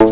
Hi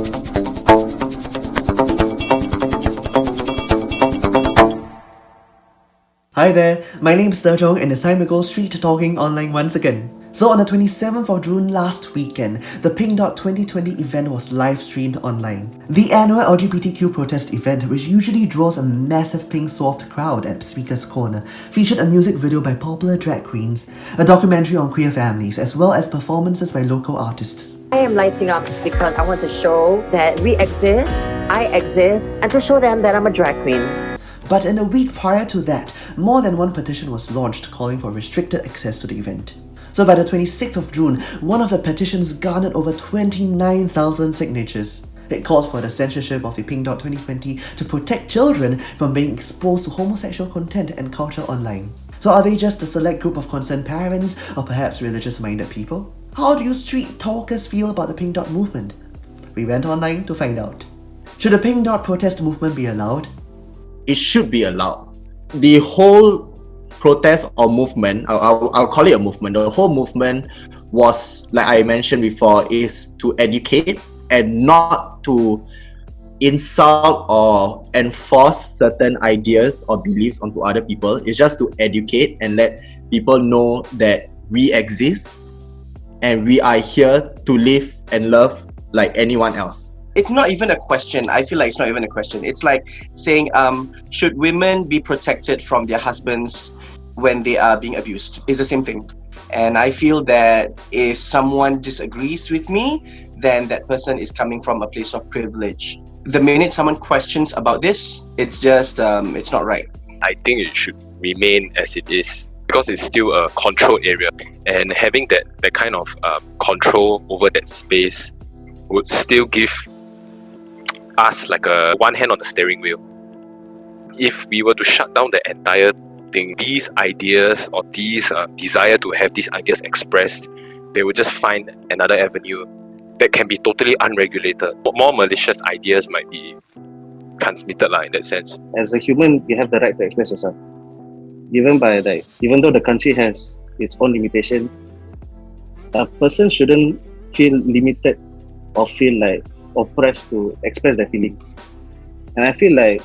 there, my name's Sturjong and it's time to go street talking online once again. So on the 27th of June last weekend, the PINKDOT 2020 event was live streamed online. The annual LGBTQ protest event, which usually draws a massive pink swathed crowd at Speaker's Corner, featured a music video by popular drag queens, a documentary on queer families, as well as performances by local artists. I am lighting up because I want to show that we exist, I exist, and to show them that I'm a drag queen. But in the week prior to that, more than one petition was launched calling for restricted access to the event. So by the 26th of June, one of the petitions garnered over 29,000 signatures. It called for the censorship of the PINKDOT 2020 to protect children from being exposed to homosexual content and culture online. So are they just a select group of concerned parents or perhaps religious-minded people? How do you street talkers feel about the PINKDOT movement? We went online to find out. Should the PINKDOT protest movement be allowed? It should be allowed. The whole protest or movement, I'll call it a movement, the whole movement was, like I mentioned before, is to educate and not to insult or enforce certain ideas or beliefs onto other people. It's just to educate and let people know that we exist and we are here to live and love like anyone else. It's not even a question. I feel like it's not even a question. It's like saying, should women be protected from their husbands when they are being abused? It's the same thing. And I feel that if someone disagrees with me, then that person is coming from a place of privilege. The minute someone questions about this, it's just, it's not right. I think it should remain as it is because it's still a controlled area, and having that kind of control over that space would still give us like a one hand on the steering wheel. If we were to shut down the entire thing, these ideas or these desire to have these ideas expressed, they would just find another avenue that can be totally unregulated. More malicious ideas might be transmitted in that sense. As a human, you have the right to express yourself. Even though the country has its own limitations, a person shouldn't feel limited or feel like oppressed to express their feelings. And I feel like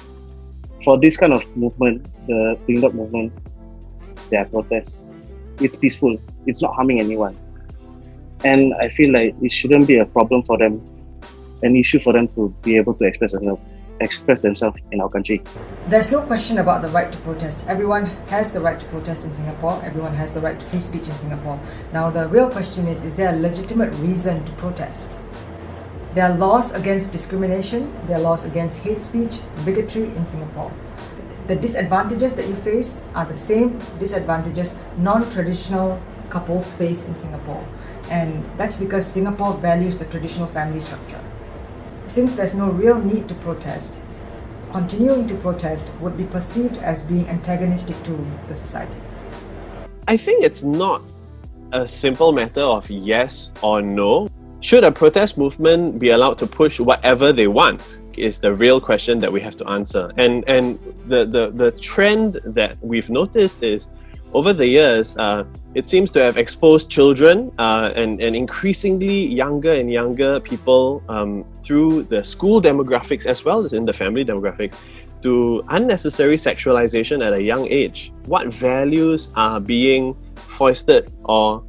for this kind of movement, the PINKDOT movement, their protests, it's peaceful, it's not harming anyone. And I feel like it shouldn't be a problem for them, an issue for them to be able to express themselves in our country. There's no question about the right to protest. Everyone has the right to protest in Singapore. Everyone has the right to free speech in Singapore. Now the real question is there a legitimate reason to protest? There are laws against discrimination, there are laws against hate speech, bigotry in Singapore. The disadvantages that you face are the same disadvantages non-traditional couples face in Singapore. And that's because Singapore values the traditional family structure. Since there's no real need to protest, continuing to protest would be perceived as being antagonistic to the society. I think it's not a simple matter of yes or no. Should a protest movement be allowed to push whatever they want is the real question that we have to answer. And the trend that we've noticed is over the years, it seems to have exposed children and increasingly younger and younger people through the school demographics as well as in the family demographics to unnecessary sexualization at a young age. What values are being foisted or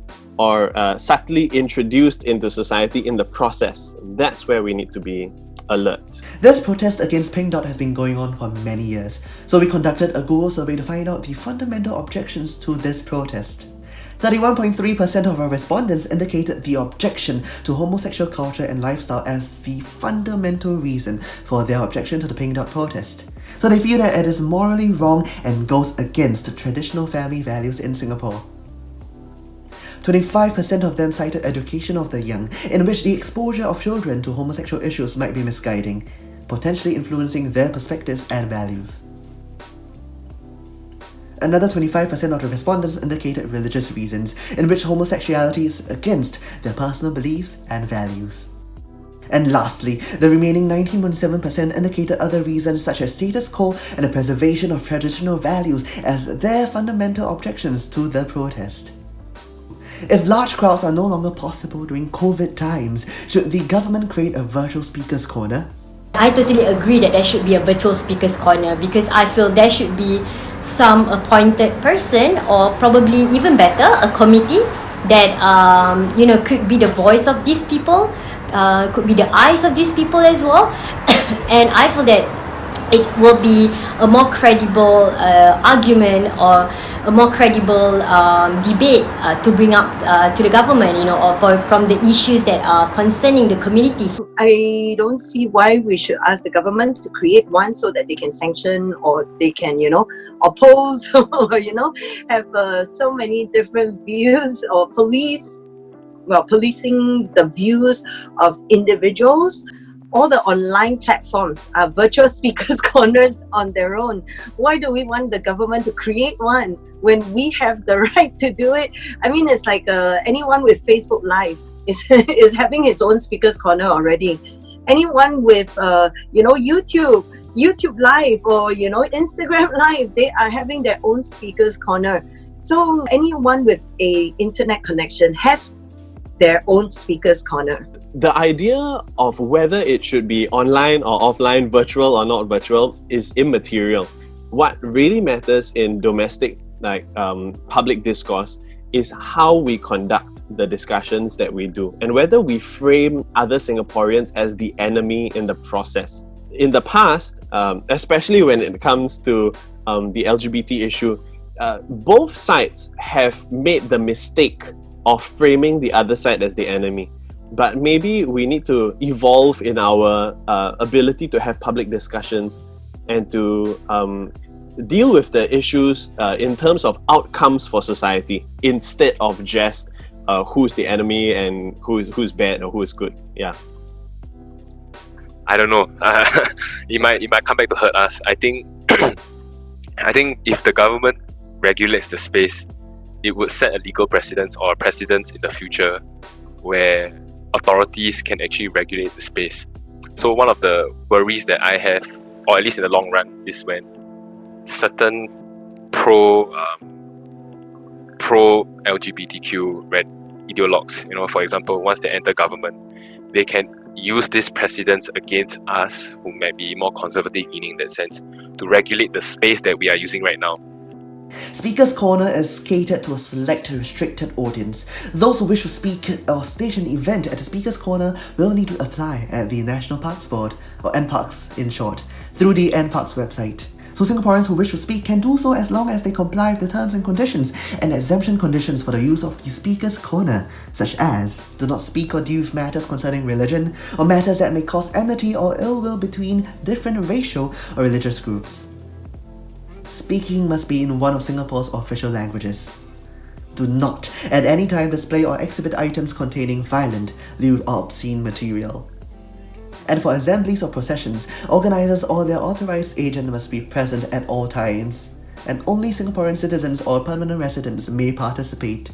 subtly introduced into society in the process? That's where we need to be alert. This protest against PINKDOT has been going on for many years, so we conducted a Google survey to find out the fundamental objections to this protest. 31.3% of our respondents indicated the objection to homosexual culture and lifestyle as the fundamental reason for their objection to the PINKDOT protest. So they feel that it is morally wrong and goes against traditional family values in Singapore. 25% of them cited education of the young, in which the exposure of children to homosexual issues might be misguiding, potentially influencing their perspectives and values. Another 25% of the respondents indicated religious reasons, in which homosexuality is against their personal beliefs and values. And lastly, the remaining 19.7% indicated other reasons such as status quo and the preservation of traditional values as their fundamental objections to the protest. If large crowds are no longer possible during COVID times, should the government create a virtual speakers corner? I totally agree that there should be a virtual speakers corner, because I feel there should be some appointed person, or probably even better, a committee that could be the voice of these people, could be the eyes of these people as well. And I feel that it will be a more credible argument, or a more credible debate to bring up to the government, or from the issues that are concerning the community. I don't see why we should ask the government to create one so that they can sanction, or they can, oppose, or, have so many different views, or policing the views of individuals. All the online platforms are virtual speakers corners on their own. Why do we want the government to create one when we have the right to do it? I mean, it's like anyone with Facebook Live is having his own speakers corner already. Anyone with YouTube Live, or Instagram Live, they are having their own speakers corner. So anyone with a internet connection has their own speakers corner. The idea of whether it should be online or offline, virtual or not virtual, is immaterial. What really matters in domestic public discourse is how we conduct the discussions that we do, and whether we frame other Singaporeans as the enemy in the process. In the past, especially when it comes to the LGBT issue, both sides have made the mistake of framing the other side as the enemy. But maybe we need to evolve in our ability to have public discussions and to deal with the issues in terms of outcomes for society, instead of just who's the enemy and who's bad or who's good. Yeah. I don't know. It might come back to hurt us. I think if the government regulates the space, it would set a legal precedence or a precedence in the future where authorities can actually regulate the space. So one of the worries that I have, or at least in the long run, is when certain pro LGBTQ ideologues, for example, once they enter government, they can use this precedence against us, who might be more conservative leaning in that sense, to regulate the space that we are using right now. Speaker's Corner is catered to a select restricted audience. Those who wish to speak or stage an event at the Speaker's Corner will need to apply at the National Parks Board, or NParks in short, through the NParks website. So Singaporeans who wish to speak can do so as long as they comply with the terms and conditions and exemption conditions for the use of the Speaker's Corner, such as do not speak or deal with matters concerning religion, or matters that may cause enmity or ill will between different racial or religious groups. Speaking must be in one of Singapore's official languages. Do not at any time display or exhibit items containing violent, lewd or obscene material. And for assemblies or processions, organisers or their authorised agent must be present at all times, and only Singaporean citizens or permanent residents may participate.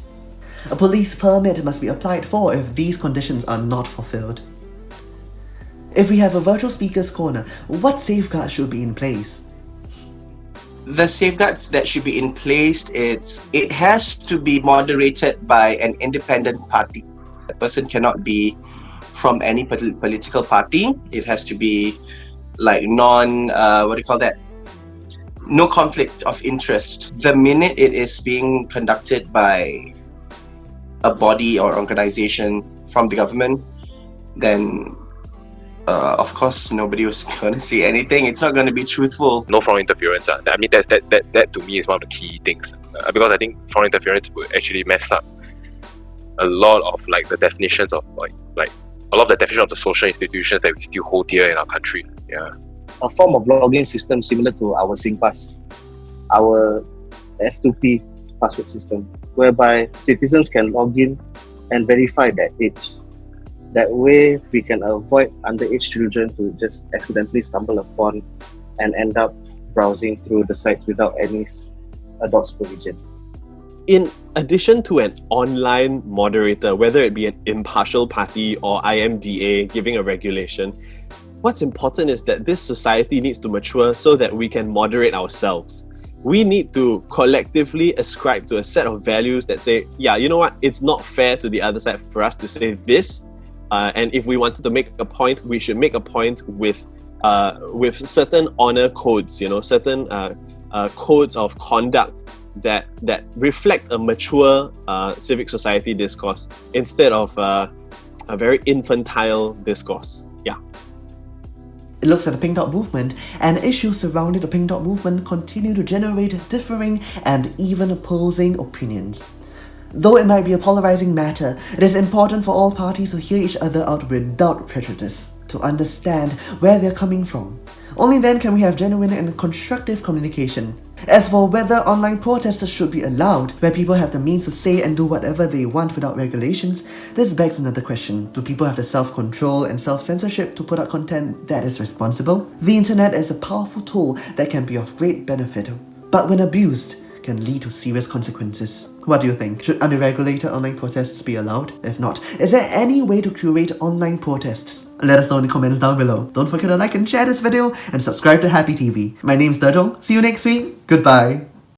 A police permit must be applied for if these conditions are not fulfilled. If we have a virtual Speaker's Corner, what safeguards should be in place? The safeguards that should be in place, it has to be moderated by an independent party. The person cannot be from any political party. It has to be like no conflict of interest. The minute it is being conducted by a body or organization from the government, then of course nobody was going to say anything. It's not going to be truthful. No foreign interference. I mean, that to me is one of the key things, because I think foreign interference would actually mess up a lot of the definitions of a lot of the definition of the social institutions that we still hold dear in our country. Yeah. A form of login system similar to our SingPass, our F2P password system, whereby citizens can log in and verify their age. That way, we can avoid underage children to just accidentally stumble upon and end up browsing through the sites without any adult supervision. In addition to an online moderator, whether it be an impartial party or IMDA giving a regulation, what's important is that this society needs to mature so that we can moderate ourselves. we need to collectively ascribe to a set of values that say, yeah, you know what, it's not fair to the other side for us to say this, and if we wanted to make a point, we should make a point with certain honor codes, certain codes of conduct that reflect a mature civic society discourse instead of a very infantile discourse. Yeah. It looks at the Pink Dot movement, and issues surrounding the Pink Dot movement continue to generate differing and even opposing opinions. Though it might be a polarizing matter, it is important for all parties to hear each other out without prejudice, to understand where they're coming from. Only then can we have genuine and constructive communication. As for whether online protests should be allowed, where people have the means to say and do whatever they want without regulations, this begs another question. Do people have the self-control and self-censorship to put out content that is responsible? The internet is a powerful tool that can be of great benefit, but when abused, can lead to serious consequences. What do you think? Should unregulated online protests be allowed? If not, is there any way to curate online protests? Let us know in the comments down below. Don't forget to like and share this video and subscribe to Happy TV. My name's Dajong. See you next week. Goodbye.